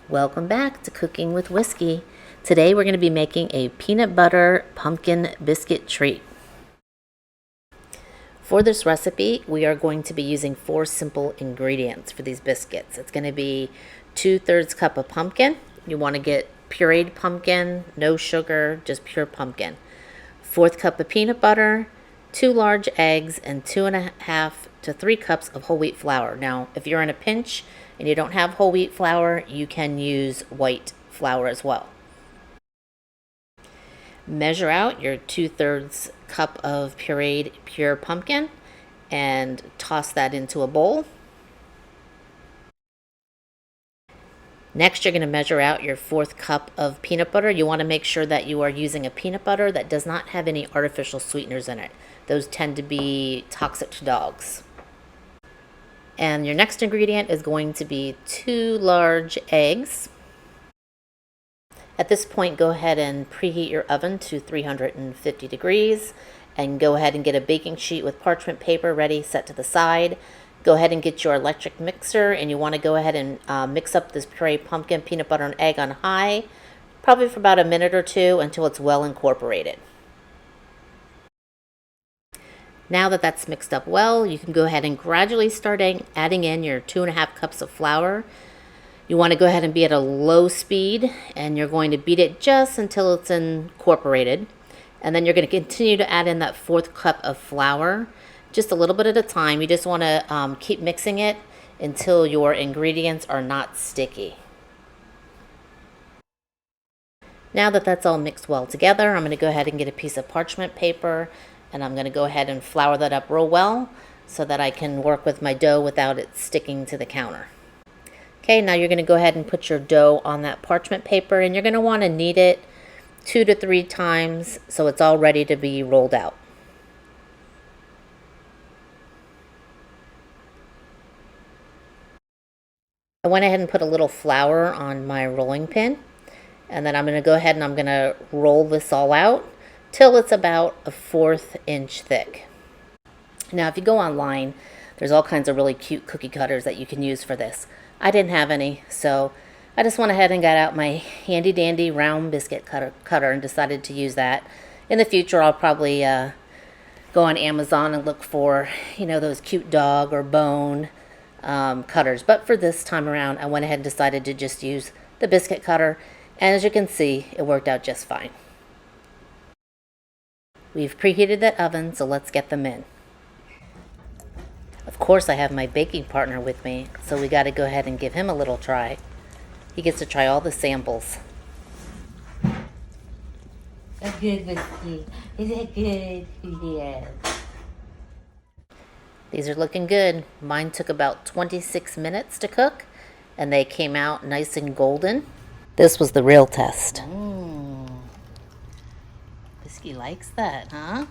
Welcome back to Cooking with Whiskey. Today we're going to be making a peanut butter pumpkin biscuit treat. For this recipe, we are going to be using 4 simple ingredients for these biscuits. It's going to be 2/3 cup of pumpkin. You want to get pureed pumpkin, no sugar, just pure pumpkin. 1/4 cup of peanut butter, 2 large eggs, and 2.5 to 3 cups of whole wheat flour. Now, if you're in a pinch and you don't have whole wheat flour, you can use white flour as well. Measure out your 2/3 cup of pureed pure pumpkin and toss that into a bowl. Next, you're going to measure out your 1/4 cup of peanut butter. You want to make sure that you are using a peanut butter that does not have any artificial sweeteners in it. Those tend to be toxic to dogs. And your next ingredient is going to be 2 large eggs. At this point, go ahead and preheat your oven to 350 degrees and go ahead and get a baking sheet with parchment paper ready, set to the side. Go ahead and get your electric mixer, and you want to go ahead and mix up this pureed pumpkin, peanut butter, and egg on high, probably for about a minute or two until it's well incorporated. Now that that's mixed up well, you can go ahead and gradually start adding in your 2.5 cups of flour. You want to go ahead and be at a low speed, and you're going to beat it just until it's incorporated. And then you're going to continue to add in that 1/4 cup of flour, just a little bit at a time. You just want to keep mixing it until your ingredients are not sticky. Now that that's all mixed well together, I'm going to go ahead and get a piece of parchment paper, and I'm going to go ahead and flour that up real well so that I can work with my dough without it sticking to the counter. Okay, now you're going to go ahead and put your dough on that parchment paper, and you're going to want to knead it 2 to 3 times so it's all ready to be rolled out. I went ahead and put a little flour on my rolling pin, and then I'm going to go ahead and I'm going to roll this all out till it's about a 1/4 inch thick. Now, if you go online, there's all kinds of really cute cookie cutters that you can use for this. I didn't have any, so I just went ahead and got out my handy dandy round biscuit cutter and decided to use that. In the future, I'll probably go on Amazon and look for, those cute dog or bone cutters. But for this time around, I went ahead and decided to just use the biscuit cutter. And as you can see, it worked out just fine. We've preheated that oven, so let's get them in. Of course, I have my baking partner with me, so we got to go ahead and give him a little try. He gets to try all the samples. A good whiskey. Is it good? Yeah. These are looking good. Mine took about 26 minutes to cook, and they came out nice and golden. This was the real test. Whiskey likes that, huh?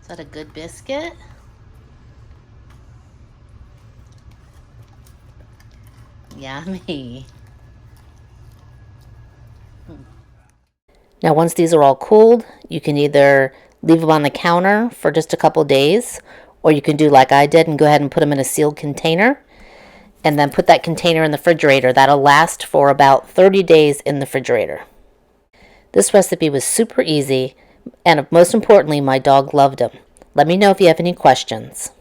Is that a good biscuit? Yummy. Now, once these are all cooled, you can either leave them on the counter for just a couple days, or you can do like I did and go ahead and put them in a sealed container, and then put that container in the refrigerator. That'll last for about 30 days in the refrigerator. This recipe was super easy, and most importantly, my dog loved them. Let me know if you have any questions.